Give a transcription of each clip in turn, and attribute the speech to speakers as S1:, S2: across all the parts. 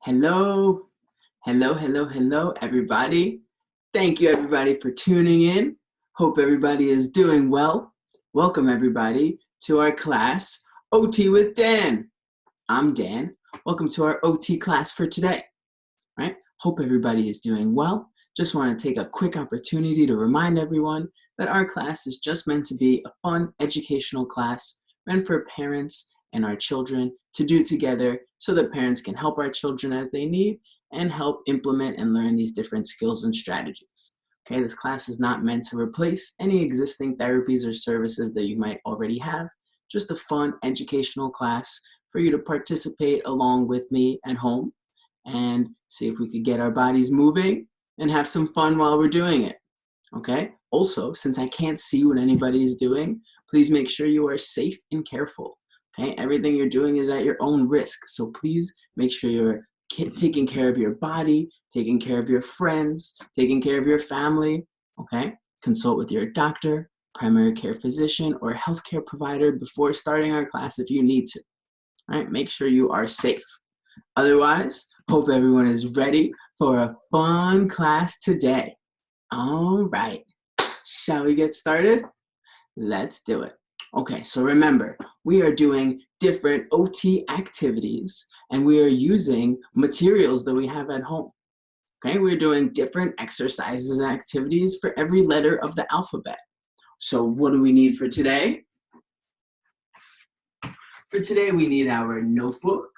S1: Hello, hello, everybody. Thank you, everybody, for tuning in. Hope everybody is doing well. Welcome, everybody, to our class, OT with Dan. I'm Dan. Welcome to our OT class for today. Right? Hope everybody is doing well. Just want to take a quick opportunity to remind everyone that our class is just meant to be a fun educational class meant for parents and our children to do together so that parents can help our children as they need and help implement and learn these different skills and strategies. Okay, this class is not meant to replace any existing therapies or services that you might already have, just a fun educational class for you to participate along with me at home and see if we could get our bodies moving and have some fun while we're doing it. Okay? Also, since I can't see what anybody is doing, please make sure you are safe and careful. Okay? Everything you're doing is at your own risk. So please make sure you're taking care of your body, taking care of your friends, taking care of your family. Okay? Consult with your doctor, primary care physician, or healthcare provider before starting our class if you need to. All right? Make sure you are safe. Otherwise, hope everyone is ready for a fun class today. All right, shall we get started? Let's do it. Okay, so remember, we are doing different OT activities and we are using materials that we have at home. Okay, we're doing different exercises and activities for every letter of the alphabet. So what do we need for today? For today, we need our notebook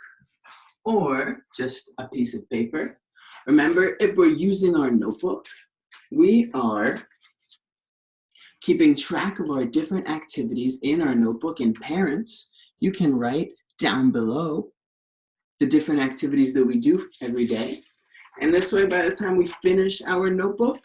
S1: or just a piece of paper. Remember, if we're using our notebook, we are keeping track of our different activities in our notebook. And parents, you can write down below the different activities that we do every day. And this way, by the time we finish our notebook,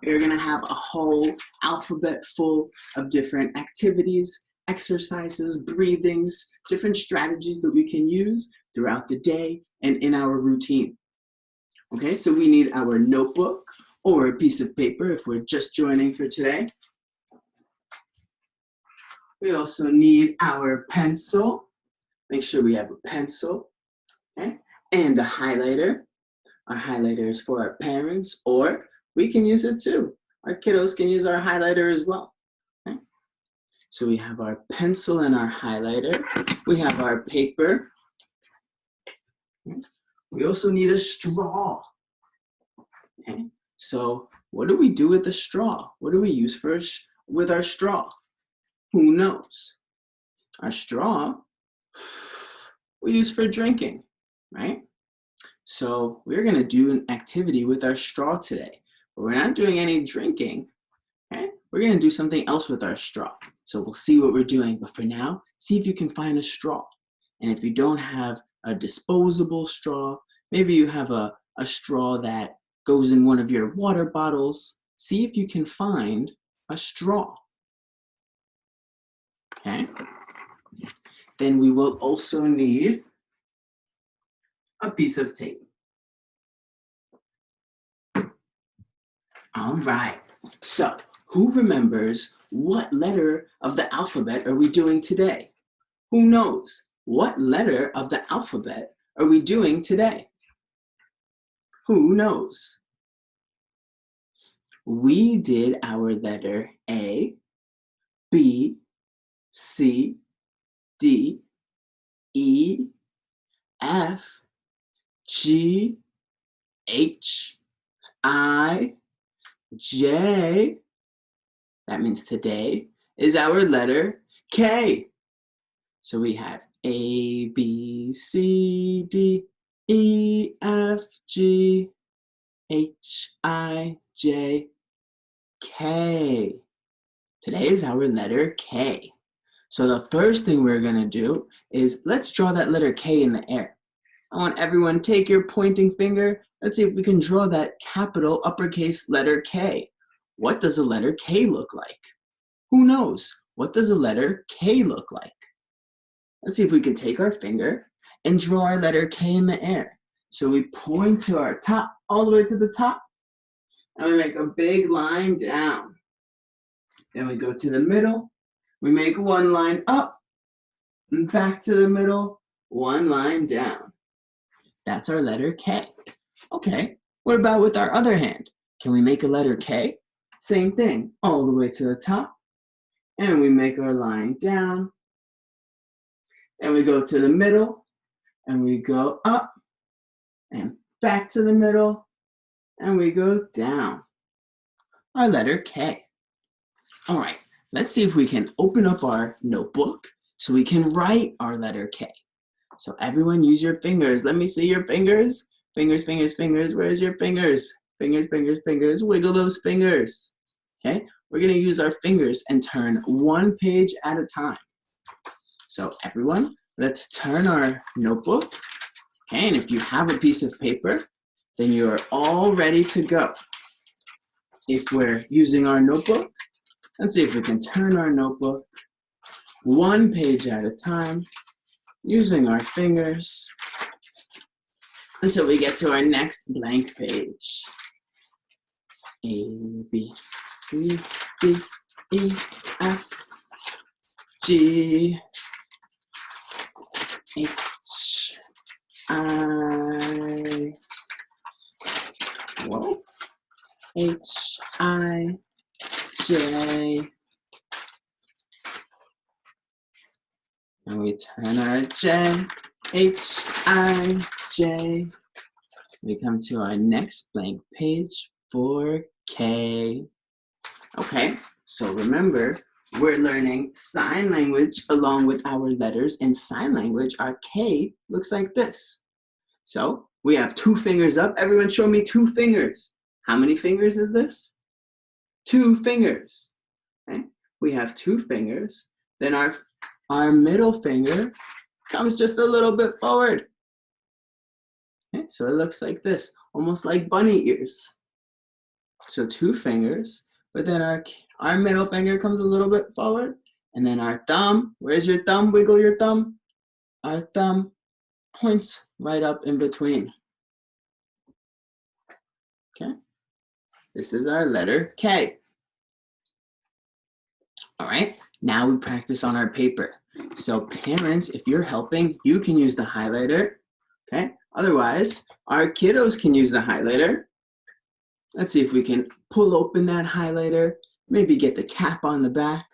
S1: you're gonna have a whole alphabet full of different activities, exercises, breathings, different strategies that we can use throughout the day and in our routine. Okay, so we need our notebook or a piece of paper if we're just joining for today. We also need our pencil. Make sure we have a pencil, okay, and a highlighter. Our highlighter is for our parents, or we can use it too. Our kiddos can use our highlighter as well. Okay? So we have our pencil and our highlighter. We have our paper. Okay? We also need a straw. Okay? So what do we do with the straw? What do we use with our straw? Who knows? Our straw we use for drinking, right? So we're gonna do an activity with our straw today, but we're not doing any drinking, okay? We're gonna do something else with our straw. So we'll see what we're doing, but for now, see if you can find a straw. And if you don't have a disposable straw, maybe you have a straw that goes in one of your water bottles, see if you can find a straw, okay? Then we will also need a piece of tape. All right, so who remembers what letter of the alphabet are we doing today? Who knows? What letter of the alphabet are we doing today? Who knows? We did our letter A, B, C, D, E, F, G, H, I, J. That means today is our letter K. So we have A, B, C, D, E, F, G, H, I, J, K. Today is our letter K. So the first thing we're gonna do is let's draw that letter K in the air. I want everyone to take your pointing finger. Let's see if we can draw that capital uppercase letter K. What does a letter K look like? Who knows? What does a letter K look like? Let's see if we can take our finger and draw our letter K in the air. So we point to our top, all the way to the top, and we make a big line down. Then we go to the middle, we make one line up, and back to the middle, one line down. That's our letter K. Okay, what about with our other hand? Can we make a letter K? Same thing, all the way to the top. And we make our line down. And we go to the middle. And we go up. And back to the middle. And we go down. Our letter K. All right, let's see if we can open up our notebook so we can write our letter K. So everyone use your fingers. Let me see your fingers. Fingers, fingers, fingers. Where's your fingers? Fingers, fingers, fingers. Wiggle those fingers. Okay, we're gonna use our fingers and turn one page at a time. So everyone, let's turn our notebook. Okay, and if you have a piece of paper, then you're all ready to go. If we're using our notebook, let's see if we can turn our notebook one page at a time using our fingers until we get to our next blank page. A, B, C, D, E, F, G, H, I, whoa, H, I, J, and we turn our J, H, I, J. We come to our next blank page for K. Okay, so remember, we're learning sign language along with our letters. In sign language, our K looks like this. So we have two fingers up. Everyone show me two fingers. How many fingers is this? Two fingers. Okay, we have two fingers. Then our middle finger comes just a little bit forward. Okay, so it looks like this, almost like bunny ears. So two fingers, but then our middle finger comes a little bit forward, and then our thumb, where's your thumb? Wiggle your thumb. Our thumb points right up in between. Okay, this is our letter K. All right, now we practice on our paper. So parents, if you're helping, you can use the highlighter. Okay, otherwise, our kiddos can use the highlighter. Let's see if we can pull open that highlighter, maybe get the cap on the back.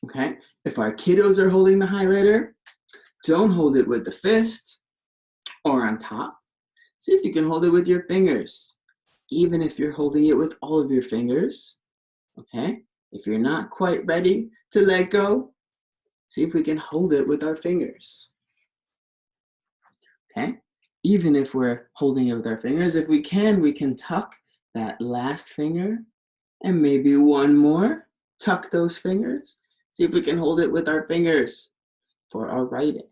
S1: Okay, if our kiddos are holding the highlighter, don't hold it with the fist or on top. See if you can hold it with your fingers. Even if you're holding it with all of your fingers, okay? If you're not quite ready to let go, see if we can hold it with our fingers. Okay? Even if we're holding it with our fingers, if we can tuck that last finger and maybe one more. Tuck those fingers. See if we can hold it with our fingers for our writing.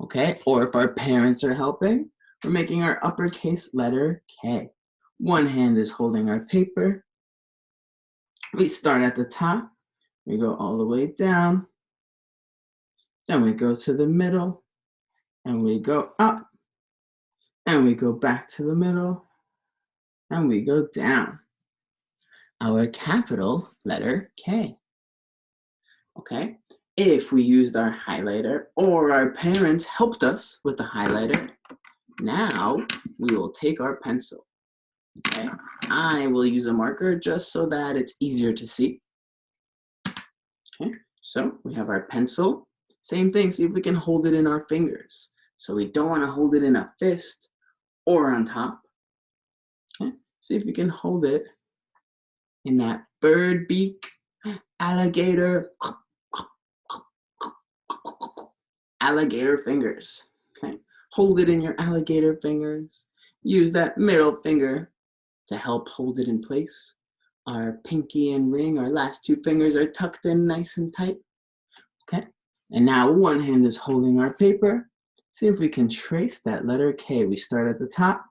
S1: Okay? Or if our parents are helping, we're making our uppercase letter K. One hand is holding our paper. We start at the top. We go all the way down. Then we go to the middle. And we go up. And we go back to the middle. And we go down. Our capital letter K. Okay? If we used our highlighter or our parents helped us with the highlighter, now we will take our pencil. Okay? I will use a marker just so that it's easier to see. Okay? So we have our pencil. Same thing, see if we can hold it in our fingers. So we don't want to hold it in a fist or on top. Okay? See if you can hold it in that bird beak, alligator fingers. Okay? Hold it in your alligator fingers. Use that middle finger to help hold it in place. Our pinky and ring, our last two fingers are tucked in nice and tight. Okay? And now one hand is holding our paper. See if we can trace that letter K. We start at the top.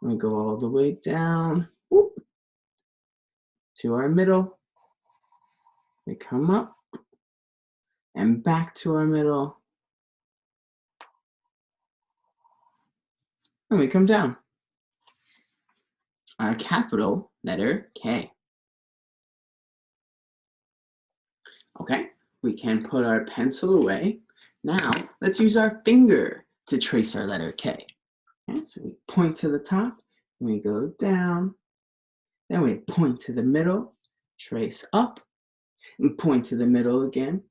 S1: We go all the way down whoop, to our middle. We come up and back to our middle. And we come down. Our capital letter K. Okay, we can put our pencil away. Now, let's use our finger to trace our letter K. Okay, so we point to the top, and we go down. Then we point to the middle, trace up, and point to the middle again,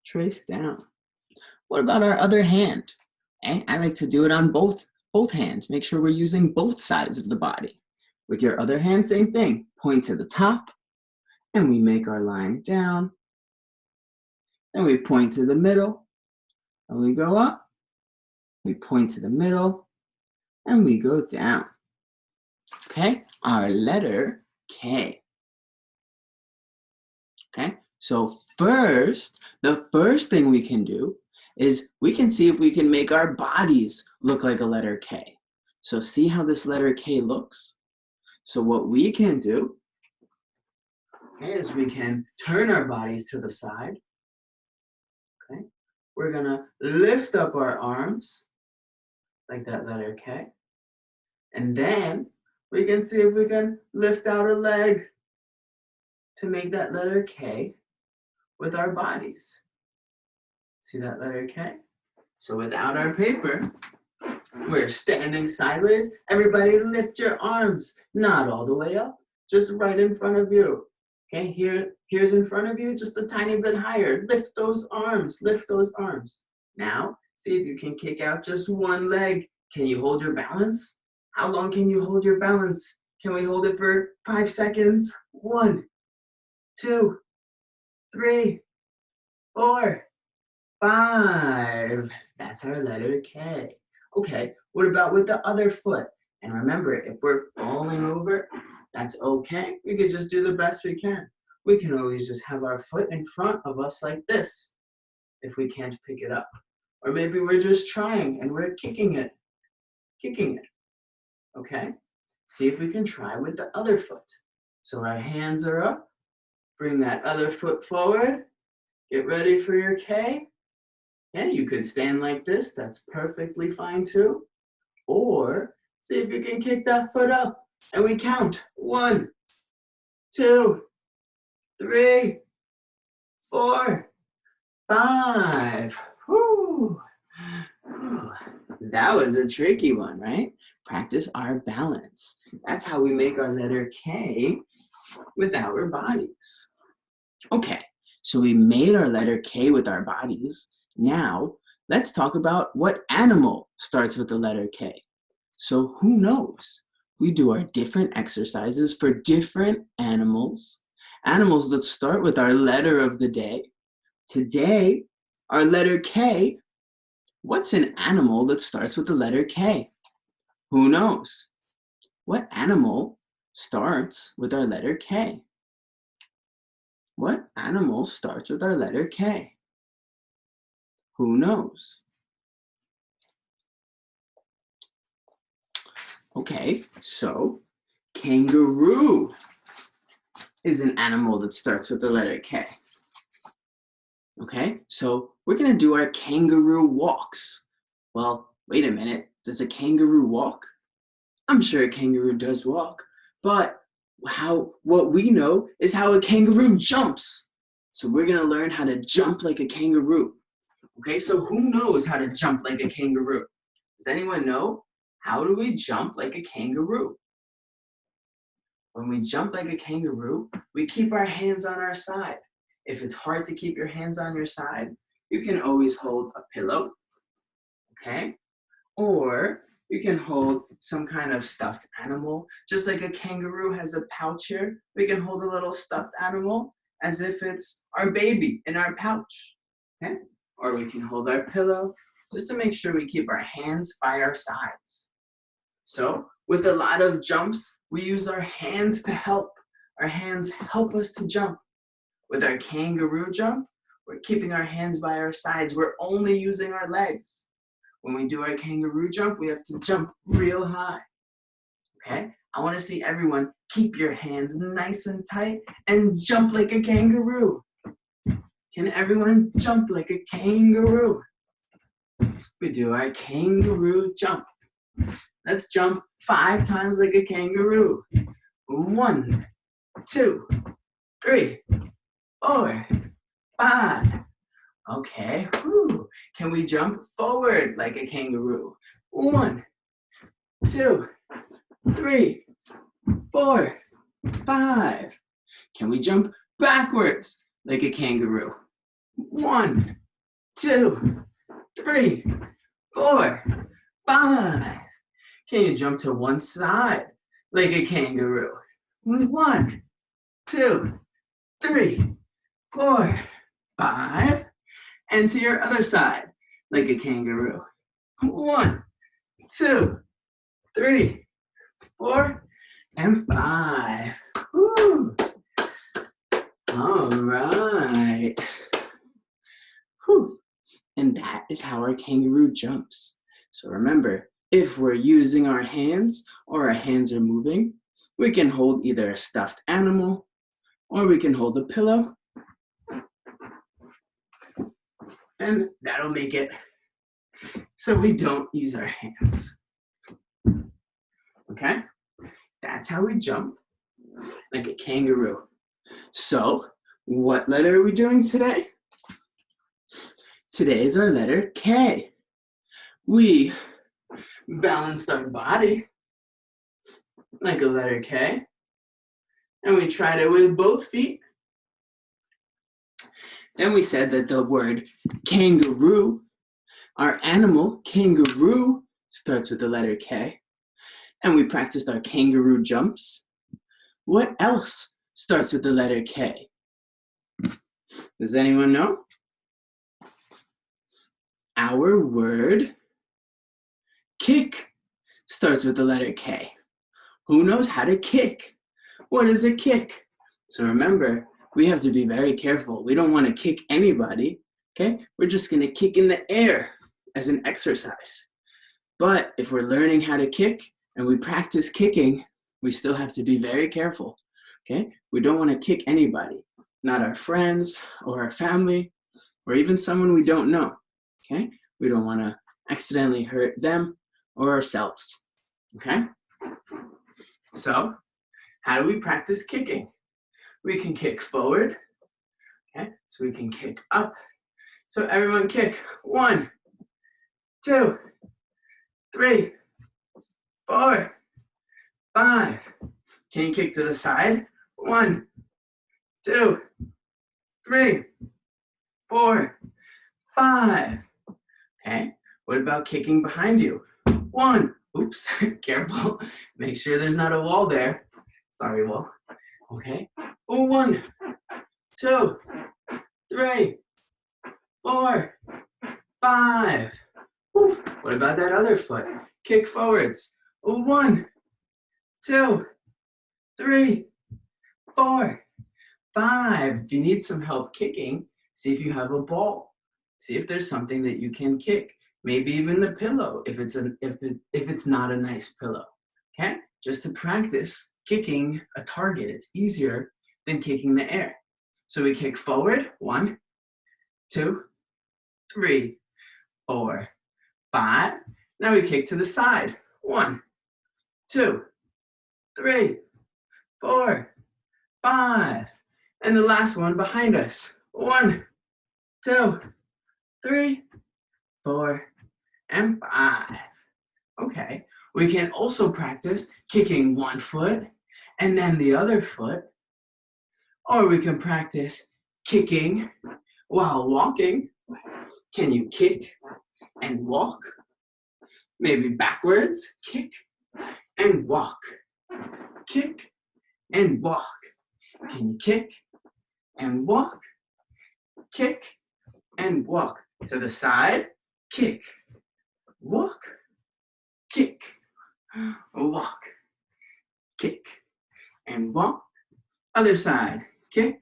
S1: trace down. What about our other hand? Okay, I like to do it on both hands. Make sure we're using both sides of the body. With your other hand, same thing. Point to the top, and we make our line down. Then we point to the middle, and we go up. We point to the middle, and we go down. Okay, our letter K. Okay, so the first thing we can do is we can see if we can make our bodies look like a letter K. So see how this letter K looks? So what we can do is we can turn our bodies to the side. Okay, we're gonna lift up our arms like that letter K. And then we can see if we can lift out a leg to make that letter K with our bodies. See that letter K? So without our paper, we're standing sideways. Everybody lift your arms, not all the way up, just right in front of you. Okay, here's in front of you, just a tiny bit higher. Lift those arms, lift those arms. Now, see if you can kick out just one leg. Can you hold your balance? How long can you hold your balance? Can we hold it for 5 seconds? 1, 2, 3, 4, 5. That's our letter K. Okay, what about with the other foot? And remember, if we're falling over, that's okay. We could just do the best we can. We can always just have our foot in front of us like this if we can't pick it up. Or maybe we're just trying and we're kicking it. Okay? See if we can try with the other foot. So our hands are up. Bring that other foot forward. Get ready for your K. And you could stand like this. That's perfectly fine too. Or see if you can kick that foot up. And we count. 1, 2, 3, 4, 5. Whew. That was a tricky one, right? Practice our balance. That's how we make our letter K with our bodies. Okay, so we made our letter K with our bodies. Now, let's talk about what animal starts with the letter K. So who knows? We do our different exercises for different animals that start with our letter of the day. Today, our letter K, what's an animal that starts with the letter K? Who knows? What animal starts with our letter K? What animal starts with our letter K? Who knows? Okay, so kangaroo is an animal that starts with the letter K. Okay, so we're gonna do our kangaroo walks. Well, wait a minute, does a kangaroo walk? I'm sure a kangaroo does walk, but what we know is how a kangaroo jumps. So we're gonna learn how to jump like a kangaroo. Okay, so who knows how to jump like a kangaroo? Does anyone know? How do we jump like a kangaroo? When we jump like a kangaroo, we keep our hands on our side. If it's hard to keep your hands on your side, you can always hold a pillow, okay? Or you can hold some kind of stuffed animal. Just like a kangaroo has a pouch here, we can hold a little stuffed animal as if it's our baby in our pouch, okay? Or we can hold our pillow just to make sure we keep our hands by our sides. So with a lot of jumps, we use our hands to help. Our hands help us to jump. With our kangaroo jump, we're keeping our hands by our sides. We're only using our legs. When we do our kangaroo jump, we have to jump real high. Okay? I want to see everyone keep your hands nice and tight and jump like a kangaroo. Can everyone jump like a kangaroo? We do our kangaroo jump. Let's jump 5 times like a kangaroo. 1, 2, 3, 4, 5. Okay. Whew. Can we jump forward like a kangaroo? 1, 2, 3, 4, 5. Can we jump backwards like a kangaroo? 1, 2, 3, 4, 5. Can you jump to one side like a kangaroo? 1, 2, 3, 4, 5. And to your other side like a kangaroo. 1, 2, 3, 4, and 5. Woo. All right. Whew. And that is how our kangaroo jumps. So remember, if we're using our hands or our hands are moving, we can hold either a stuffed animal or we can hold a pillow. And that'll make it so we don't use our hands. Okay? That's how we jump like a kangaroo. So, what letter are we doing today? Today is our letter K. We balanced our body like a letter K. And we tried it with both feet. Then we said that the word kangaroo, our animal, kangaroo, starts with the letter K. And we practiced our kangaroo jumps. What else starts with the letter K? Does anyone know? Our word kick starts with the letter K. Who knows how to kick? What is a kick? So remember, we have to be very careful. We don't want to kick anybody, okay? We're just going to kick in the air as an exercise. But if we're learning how to kick and we practice kicking, we still have to be very careful, okay? We don't want to kick anybody, not our friends or our family or even someone we don't know, okay? We don't want to accidentally hurt them or ourselves, okay? So, how do we practice kicking? We can kick forward, okay? So we can kick up. So everyone kick. 1, 2, 3, 4, 5. Can you kick to the side? 1, 2, 3, 4, 5. Okay, what about kicking behind you? 1, oops, careful. Make sure there's not a wall there. Sorry, wall. Okay, 1, 2, 3, 4, 5. Oof. What about that other foot? Kick forwards. 1, 2, 3, 4, 5. If you need some help kicking, see if you have a ball. See if there's something that you can kick. Maybe even the pillow if it's not a nice pillow. Okay? Just to practice kicking a target. It's easier than kicking the air. So we kick forward. 1, 2, 3, 4, 5. Now we kick to the side. 1, 2, 3, 4, 5. And the last one behind us. 1, 2, 3, 4, and 5. Okay. We can also practice kicking one foot and then the other foot. Or we can practice kicking while walking. Can you kick and walk? Maybe backwards. Kick and walk. Kick and walk. Can you kick and walk? Kick and walk. To the side. Kick. Walk. Kick. Walk. Kick and walk. Other side. Kick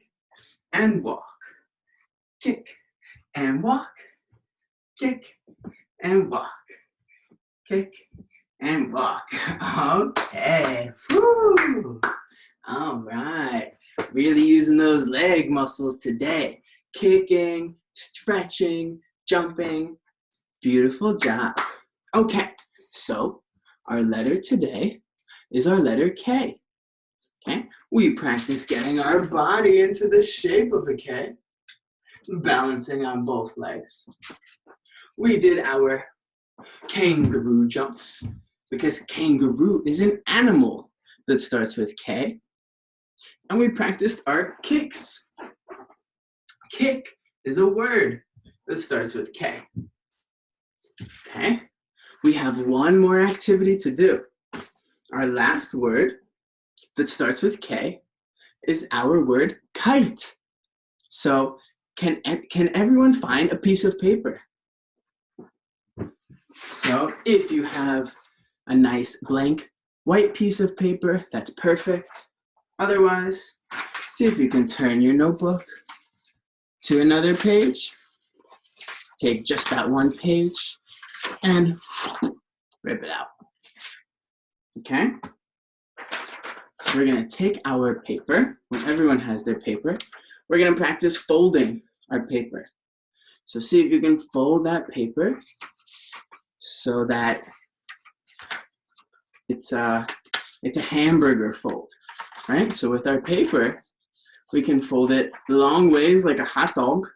S1: and walk. Kick and walk. Kick and walk. Kick and walk. Okay. Woo. All right. Really using those leg muscles today. Kicking, stretching, jumping. Beautiful job. Okay. So our letter today is our letter K. Okay. We practice getting our body into the shape of a K. balancing on both legs. We did our kangaroo jumps because kangaroo is an animal that starts with K. And we practiced our kicks. Kick is a word that starts with K. Okay, we have one more activity to do. Our last word that starts with K is our word kite. So can everyone find a piece of paper? So if you have a nice blank white piece of paper, that's perfect. Otherwise, see if you can turn your notebook to another page. Take just that one page and rip it out. Okay? So we're gonna take our paper, when everyone has their paper, we're gonna practice folding our paper. So see if you can fold that paper so that it's a hamburger fold, right? So with our paper, we can fold it long ways like a hot dog.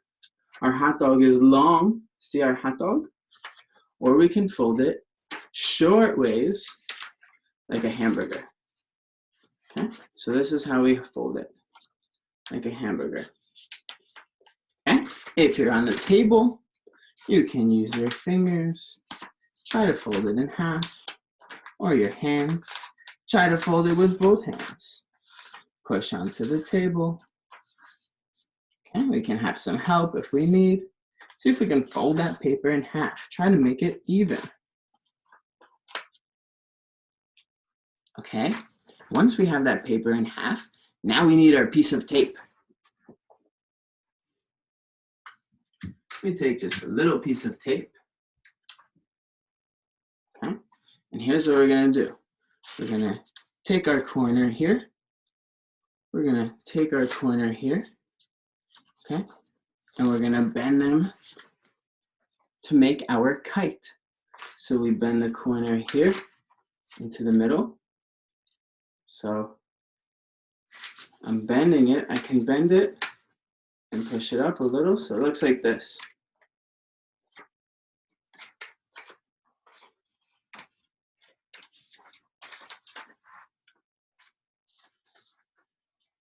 S1: Our hot dog is long, see our hot dog? Or we can fold it short ways like a hamburger. Okay, so this is how we fold it, like a hamburger. Okay, if you're on the table, you can use your fingers, try to fold it in half, or your hands, try to fold it with both hands. Push onto the table. Okay, we can have some help if we need. See if we can fold that paper in half. Try to make it even. Okay, once we have that paper in half, now we need our piece of tape. We take just a little piece of tape. Okay, and here's what we're gonna do. We're gonna take our corner here. We're gonna take our corner here, okay? And we're gonna bend them to make our kite. So we bend the corner here into the middle. So I'm bending it. I can bend it and push it up a little so it looks like this.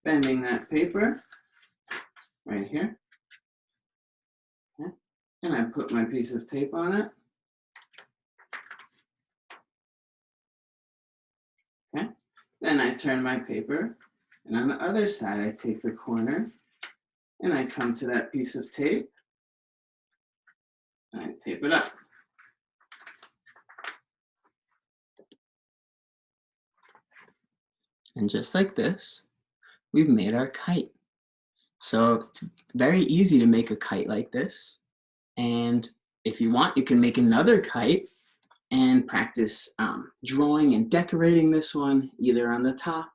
S1: Bending that paper right here. Okay. And I put my piece of tape on it. Okay. Then I turn my paper, and on the other side, I take the corner and I come to that piece of tape and I tape it up. And just like this, we've made our kite. So it's very easy to make a kite like this. And if you want, you can make another kite and practice drawing and decorating this one either on the top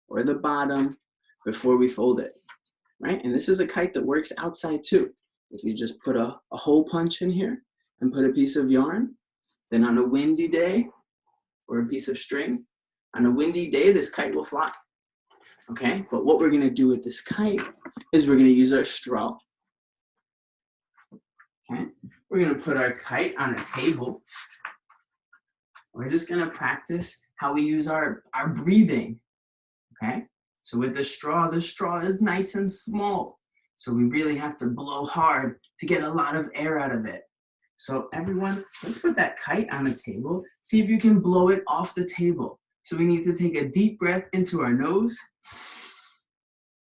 S1: or the bottom before we fold it, right? And this is a kite that works outside too. If you just put a hole punch in here and put a piece of yarn, then on a windy day or a piece of string, on a windy day, this kite will fly, okay? But what we're gonna do with this kite is we're gonna use our straw, okay? We're gonna put our kite on a table. We're just gonna practice how we use our breathing, okay? So with the straw is nice and small. So we really have to blow hard to get a lot of air out of it. So everyone, let's put that kite on the table. See if you can blow it off the table. So we need to take a deep breath into our nose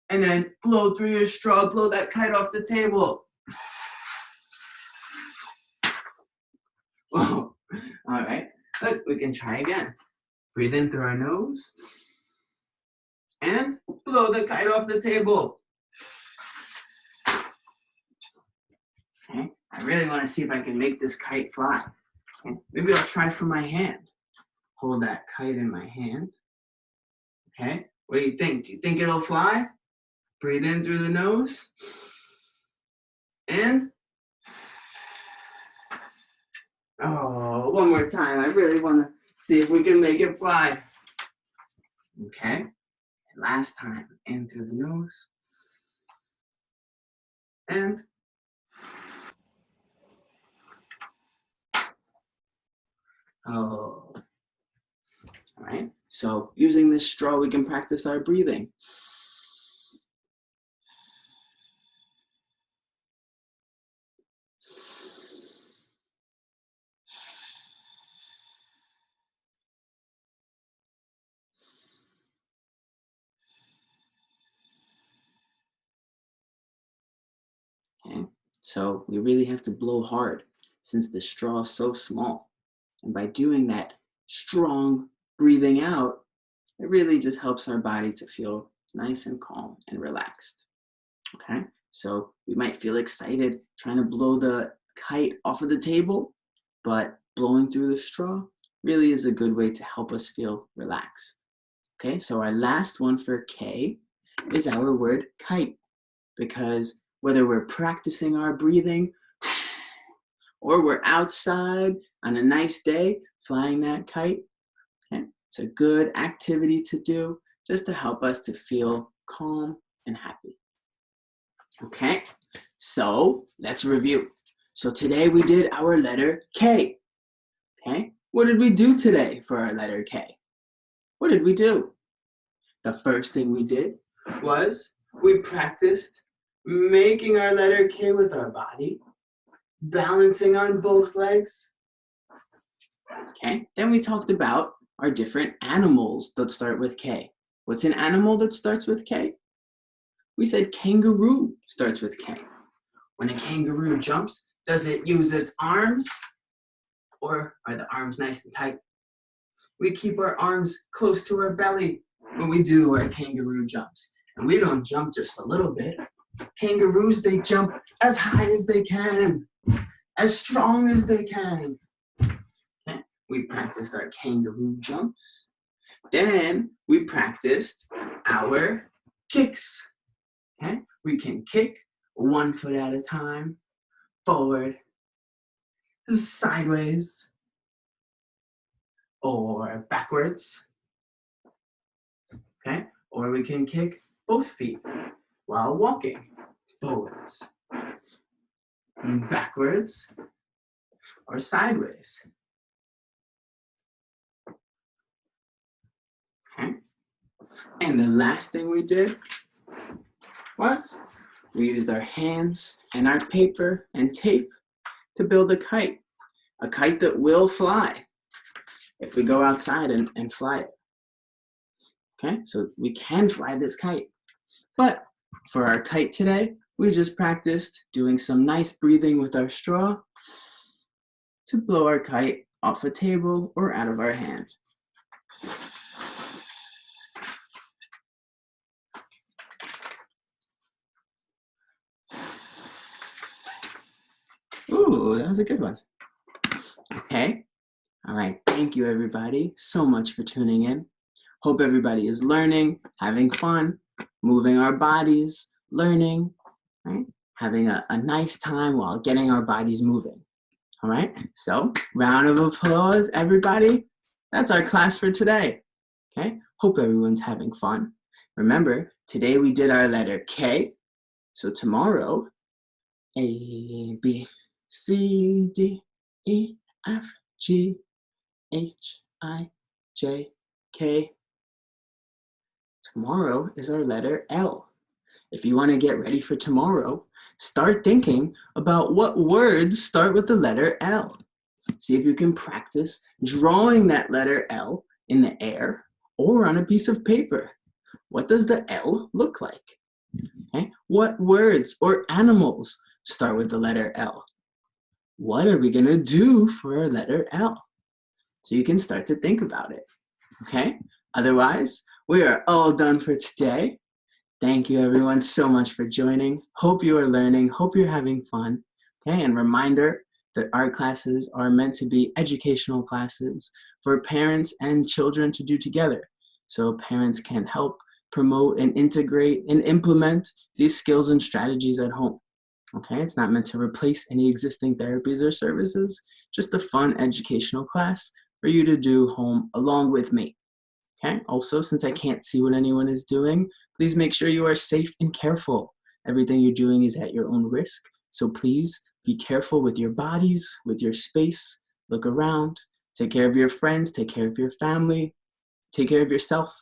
S1: and then blow through your straw, blow that kite off the table. Whoa. All right, look, we can try again. Breathe in through our nose and blow the kite off the table. Okay, I really want to see if I can make this kite fly. Okay, maybe I'll try from my hand. Hold that kite in my hand. Okay, what do you think? Do you think it'll fly? Breathe in through the nose and oh, one more time. I really want to see if we can make it fly. Okay, last time, in through the nose and Oh. All right. So using this straw, we can practice our breathing. Okay. So we really have to blow hard since the straw is so small. And by doing that strong breathing out, it really just helps our body to feel nice and calm and relaxed. Okay. So we might feel excited trying to blow the kite off of the table, but blowing through the straw really is a good way to help us feel relaxed. Okay, so our last one for K is our word kite, because whether we're practicing our breathing or we're outside on a nice day flying that kite, okay, it's a good activity to do just to help us to feel calm and happy. Okay, so let's review. So today we did our letter K. Okay, what did we do today for our letter K? What did we do? The first thing we did was we practiced making our letter K with our body, balancing on both legs. Okay, then we talked about our different animals that start with K. What's an animal that starts with K? We said kangaroo starts with K. When a kangaroo jumps, does it use its arms, or are the arms nice and tight? We keep our arms close to our belly when we do our kangaroo jumps. And we don't jump just a little bit. Kangaroos, they jump as high as they can, as strong as they can. Okay? We practiced our kangaroo jumps. Then we practiced our kicks. Okay? We can kick 1 foot at a time, forward, sideways, or backwards. Okay? Or we can kick both feet while walking, forwards, backwards, or sideways. Okay? And the last thing we did was we used our hands and our paper and tape to build a kite that will fly if we go outside and fly it. Okay, so we can fly this kite. But for our kite today, we just practiced doing some nice breathing with our straw to blow our kite off a table or out of our hand. Ooh, that was a good one. Okay, all right, thank you everybody so much for tuning in. Hope everybody is learning, having fun, moving our bodies, learning, right? Having a nice time while getting our bodies moving. All right, so round of applause, everybody. That's our class for today. Okay, hope everyone's having fun. Remember, today we did our letter K. So tomorrow, A, B, C, D, E, F, G, H, I, J, K. Tomorrow is our letter L. If you want to get ready for tomorrow, start thinking about what words start with the letter L. See if you can practice drawing that letter L in the air or on a piece of paper. What does the L look like? Okay. What words or animals start with the letter L? What are we going to do for our letter L? So you can start to think about it. Okay. Otherwise, we are all done for today. Thank you everyone so much for joining. Hope you are learning. Hope you're having fun. Okay, and reminder that our classes are meant to be educational classes for parents and children to do together. So parents can help promote and integrate and implement these skills and strategies at home. Okay, it's not meant to replace any existing therapies or services, just a fun educational class for you to do home along with me. Okay, also, since I can't see what anyone is doing, please make sure you are safe and careful. Everything you're doing is at your own risk, so please be careful with your bodies, with your space, look around, Take care of your friends, take care of your family, take care of yourself,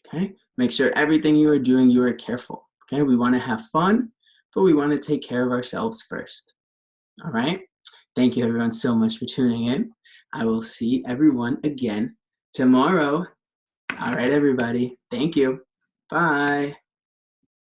S1: okay? Make sure everything you are doing, you are careful, okay? We want to have fun, but we want to take care of ourselves first, all right? Thank you everyone so much for tuning in. I will see everyone again tomorrow. All right, everybody. Thank you. Bye.